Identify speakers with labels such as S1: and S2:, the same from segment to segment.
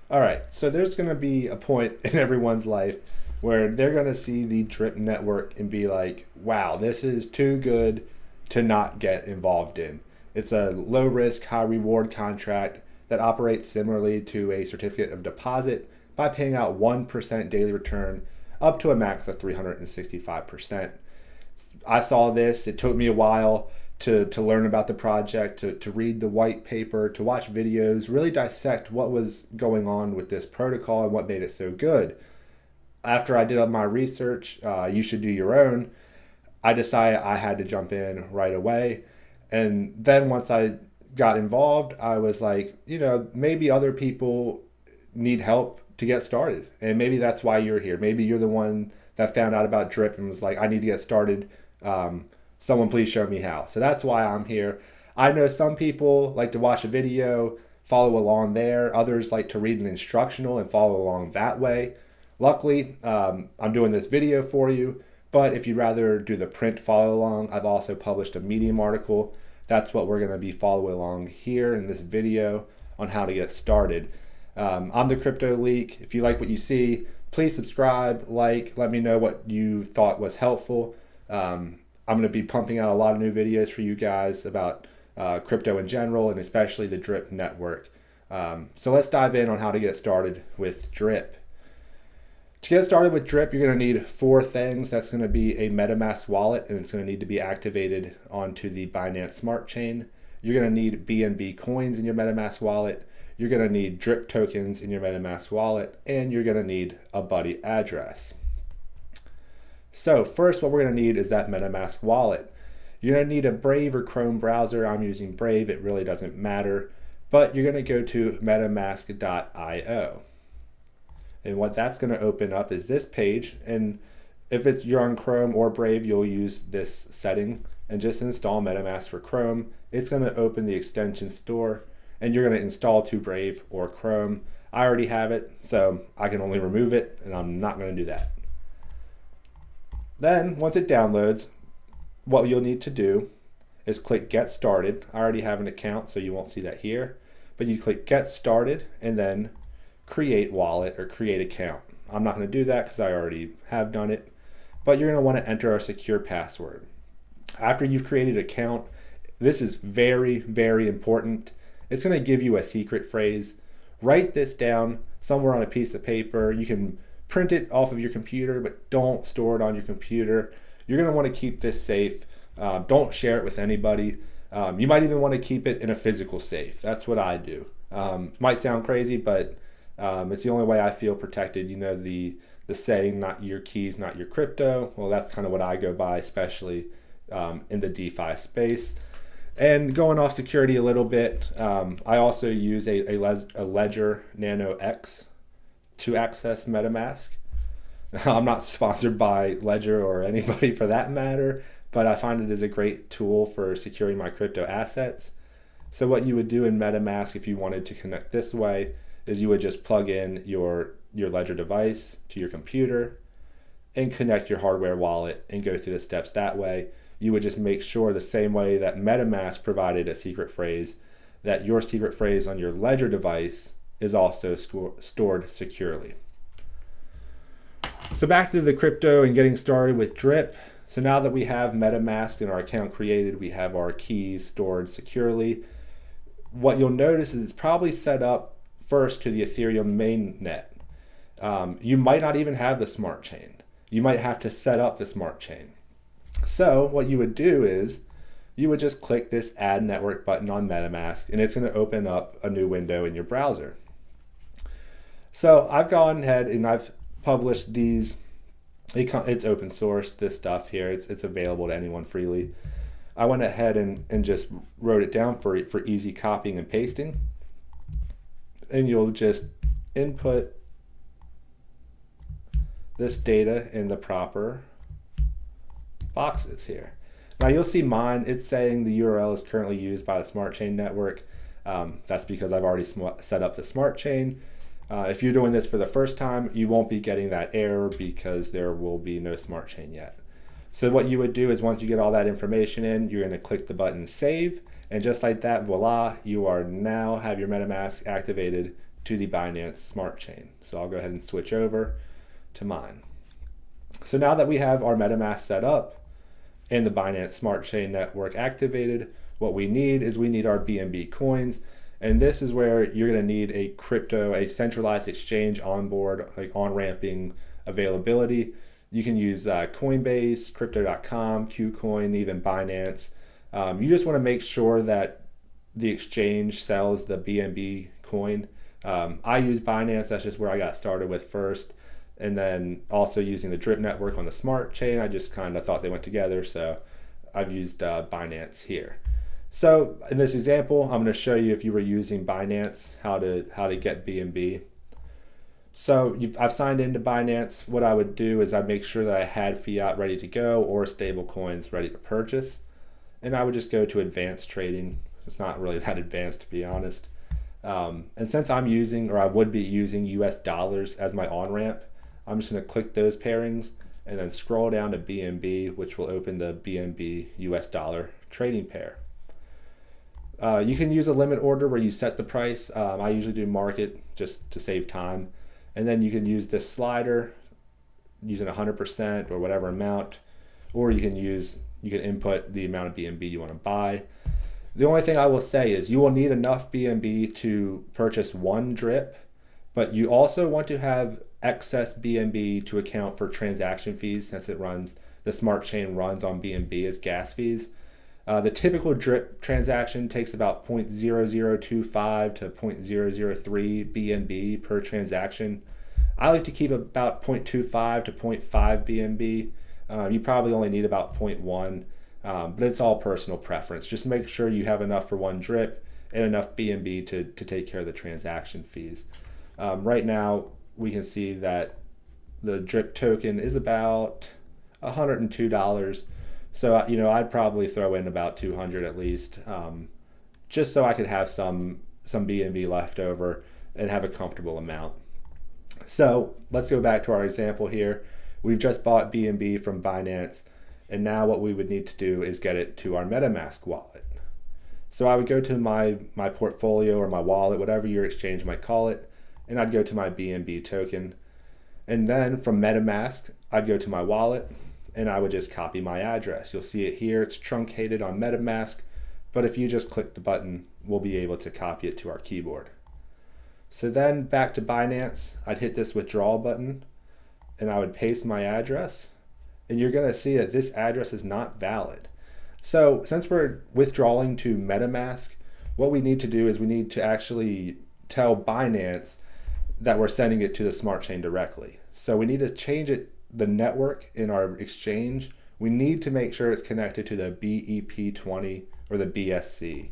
S1: All right, so there's going to be a point in everyone's life where they're going to see the drip network and be like, wow, this is too good to not get involved in. It's a low risk, high reward contract that operates similarly to a certificate of deposit by paying out 1% daily return up to a max of 365%. I saw this, it took me a while to learn about the project, to read the white paper, to watch videos, really dissect what was going on with this protocol and what made it so good. After I did up my research, you should do your own. I decided I had to jump in right away. And then once I got involved, I was like, maybe other people need help to get started. And maybe that's why you're here. Maybe you're the one that found out about drip and was like, I need to get started. Someone please show me how. So that's why I'm here. I know some people like to watch a video, follow along there. Others like to read an instructional and follow along that way. Luckily, I'm doing this video for you, but if you'd rather do the print follow along, I've also published a Medium article. That's what we're going to be following along here in this video on how to get started. I'm the Crypto Leak. If you like what you see, please subscribe, let me know what you thought was helpful. I'm going to be pumping out a lot of new videos for you guys about crypto in general and especially the Drip network. So let's dive in on how to get started with Drip. To get started with Drip, you're going to need four things. That's going to be a Metamask wallet, and it's going to need to be activated onto the Binance Smart Chain. You're going to need BNB coins in your Metamask wallet. You're going to need Drip tokens in your Metamask wallet, and you're going to need a buddy address. So first, what we're going to need is that Metamask wallet. You're going to need a Brave or Chrome browser. I'm using Brave. It really doesn't matter. But you're going to go to metamask.io. And what that's going to open up is this page. And if you're on Chrome or Brave, you'll use this setting and just install MetaMask for Chrome. It's going to open the extension store, and you're going to install to Brave or Chrome. I already have it, so I can only remove it, and I'm not going to do that. Then, once it downloads, what you'll need to do is click Get Started. I already have an account, so you won't see that here. But you click Get Started, and then Create Wallet or Create Account. I'm not going to do that because I already have done it. But you're going to want to enter a secure password. After you've created an account, this is very, very important. It's going to give you a secret phrase. Write this down somewhere on a piece of paper. You can print it off of your computer, but don't store it on your computer. You're going to want to keep this safe. Don't share it with anybody. You might even want to keep it in a physical safe. That's what I do. Might sound crazy, but it's the only way I feel protected. You know, the saying, not your keys, not your crypto. Well, that's kind of what I go by, especially in the DeFi space. And going off security a little bit, I also use a Ledger Nano X to access MetaMask. I'm not sponsored by Ledger or anybody for that matter, but I find it is a great tool for securing my crypto assets. So what you would do in MetaMask if you wanted to connect this way is you would just plug in your Ledger device to your computer and connect your hardware wallet and go through the steps that way. You would just make sure the same way that MetaMask provided a secret phrase, that your secret phrase on your Ledger device is also stored securely. So back to the crypto and getting started with Drip. So now that we have MetaMask and our account created, we have our keys stored securely. What you'll notice is it's probably set up first to the Ethereum mainnet. You might not even have the smart chain. You might have to set up the smart chain. So what you would do is you would just click this Add Network button on MetaMask, and it's going to open up a new window in your browser. So I've gone ahead and I've published these. It's open source, this stuff here. It's available to anyone freely. I went ahead and just wrote it down for easy copying and pasting. And you'll just input this data in the proper boxes here. Now you'll see mine, it's saying the URL is currently used by the Smart Chain network. That's because I've already set up the Smart Chain. If you're doing this for the first time, you won't be getting that error because there will be no Smart Chain yet. So what you would do is once you get all that information in, you're going to click the button Save, and just like that, voila, you are now have your MetaMask activated to the Binance Smart Chain. So I'll go ahead and switch over to mine. So now that we have our MetaMask set up and the Binance Smart Chain network activated, what we need is our BNB coins. And this is where you're going to need a centralized exchange on board, like on-ramping availability. You can use Coinbase, crypto.com, KuCoin, even Binance. You just want to make sure that the exchange sells the BNB coin. I use Binance, that's just where I got started with first. And then also using the Drip network on the Smart Chain, I just kind of thought they went together, so I've used Binance here. So in this example, I'm going to show you, if you were using Binance, how to get BNB. So I've signed into Binance. What I would do is I'd make sure that I had fiat ready to go or stable coins ready to purchase. And I would just go to advanced trading. It's not really that advanced, to be honest. And since I would be using US dollars as my on-ramp, I'm just going to click those pairings and then scroll down to BNB, which will open the BNB US dollar trading pair. You can use a limit order where you set the price. I usually do market just to save time. And then you can use this slider using 100% or whatever amount, or you can input the amount of BNB you want to buy. The only thing I will say is you will need enough BNB to purchase one drip, but you also want to have excess BNB to account for transaction fees, since the smart chain runs on BNB as gas fees. The typical drip transaction takes about 0.0025 to 0.003 BNB per transaction. I like to keep about 0.25 to 0.5 BNB. You probably only need about 0.1, but it's all personal preference. Just make sure you have enough for one drip and enough BNB to take care of the transaction fees. Right now, we can see that the drip token is about $102. So, I'd probably throw in about 200 at least, just so I could have some BNB left over and have a comfortable amount. So let's go back to our example here. We've just bought BNB from Binance, and now what we would need to do is get it to our Metamask wallet. So I would go to my portfolio or my wallet, whatever your exchange might call it, and I'd go to my BNB token. And then from Metamask, I'd go to my wallet, and I would just copy my address. You'll see it here. It's truncated on MetaMask, but if you just click the button, we'll be able to copy it to our keyboard. So then back to Binance, I'd hit this withdrawal button, and I would paste my address, and you're going to see that this address is not valid. So since we're withdrawing to MetaMask, what we need to do is we need to actually tell Binance that we're sending it to the smart chain directly. So we need to change the network in our exchange. We need to make sure it's connected to the BEP20 or the BSC.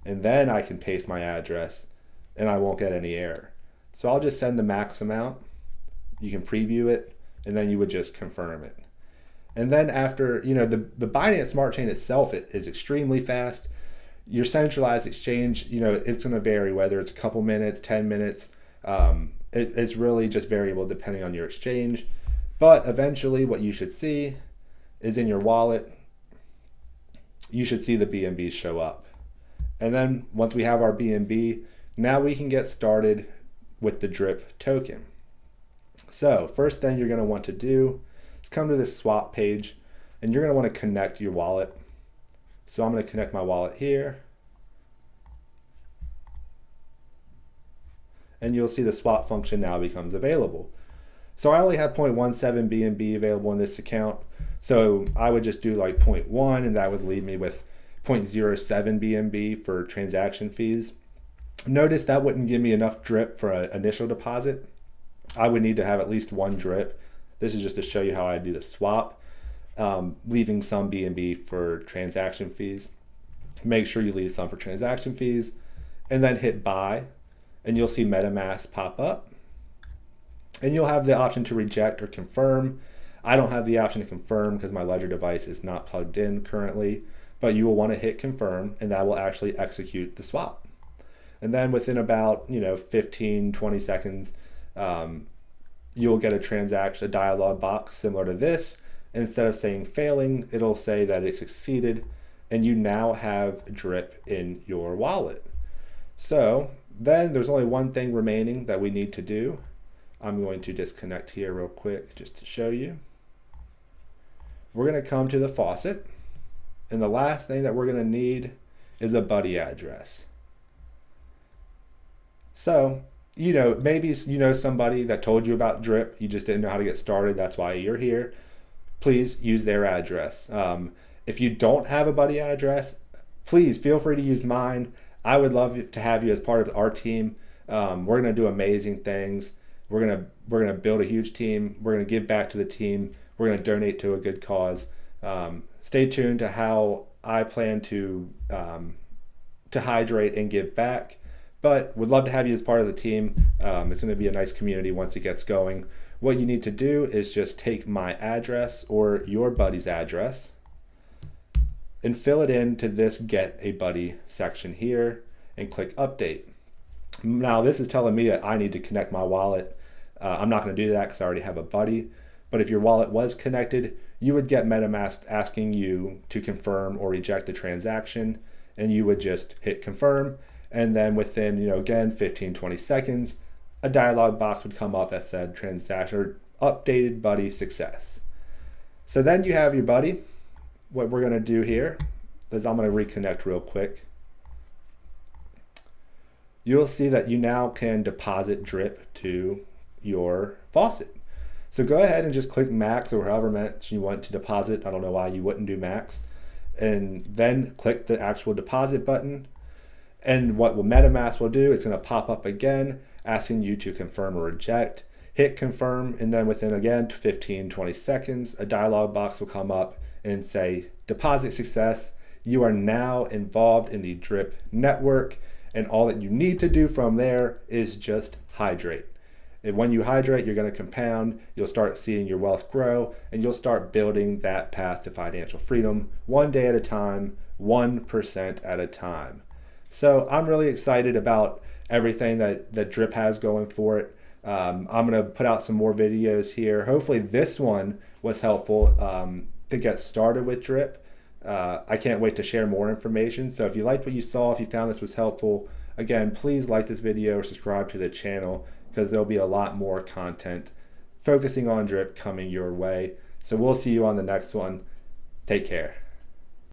S1: And then I can paste my address and I won't get any error. So I'll just send the max amount. You can preview it, and then you would just confirm it. And then after, the Binance Smart Chain itself is extremely fast. Your centralized exchange, it's going to vary whether it's a couple minutes, 10 minutes. It's really just variable depending on your exchange. But eventually what you should see is in your wallet, you should see the BNB show up. And then once we have our BNB, now we can get started with the drip token. So first thing you're going to want to do is come to this swap page, and you're going to want to connect your wallet. So I'm going to connect my wallet here. And you'll see the swap function now becomes available. So I only have 0.17 BNB available in this account. So I would just do like 0.1, and that would leave me with 0.07 BNB for transaction fees. Notice that wouldn't give me enough drip for an initial deposit. I would need to have at least one drip. This is just to show you how I do the swap, leaving some BNB for transaction fees. Make sure you leave some for transaction fees, and then hit buy, and you'll see MetaMask pop up. And you'll have the option to reject or confirm. I don't have the option to confirm because my Ledger device is not plugged in currently, but you will want to hit confirm, and that will actually execute the swap. And then within about 15, 20 seconds, you'll get a dialog box similar to this. Instead of saying failing, it'll say that it succeeded, and you now have drip in your wallet. So then there's only one thing remaining that we need to do. I'm going to disconnect here real quick just to show you. We're going to come to the faucet, and the last thing that we're going to need is a buddy address. So, maybe somebody that told you about Drip, you just didn't know how to get started, that's why you're here. Please use their address. If you don't have a buddy address, please feel free to use mine. I would love to have you as part of our team. We're going to do amazing things. We're gonna build a huge team. We're gonna give back to the team. We're gonna donate to a good cause. Stay tuned to how I plan to hydrate and give back. But would love to have you as part of the team. It's gonna be a nice community once it gets going. What you need to do is just take my address or your buddy's address and fill it into this Get a Buddy section here and click Update. Now this is telling me that I need to connect my wallet. I'm not going to do that because I already have a buddy. But if your wallet was connected, you would get Metamask asking you to confirm or reject the transaction, and you would just hit confirm. And then within, again, 15, 20 seconds, a dialog box would come up that said transaction or updated buddy success. So then you have your buddy. What we're going to do here is I'm going to reconnect real quick. You'll see that you now can deposit Drip to your faucet. So go ahead and just click max or however much you want to deposit. I don't know why you wouldn't do max. And then click the actual deposit button. And what Metamask will do, it's going to pop up again asking you to confirm or reject. Hit confirm, and then within, again, 15, 20 seconds, a dialog box will come up and say, deposit success. You are now involved in the Drip network, and all that you need to do from there is just hydrate. And when you hydrate, you're going to compound, you'll start seeing your wealth grow, and you'll start building that path to financial freedom one day at a time, 1% at a time. So I'm really excited about everything that Drip has going for it. I'm going to put out some more videos here. Hopefully this one was helpful to get started with Drip. I can't wait to share more information. So if you liked what you saw, if you found this was helpful, again, please like this video or subscribe to the channel, because there'll be a lot more content focusing on Drip coming your way. So we'll see you on the next one. Take care.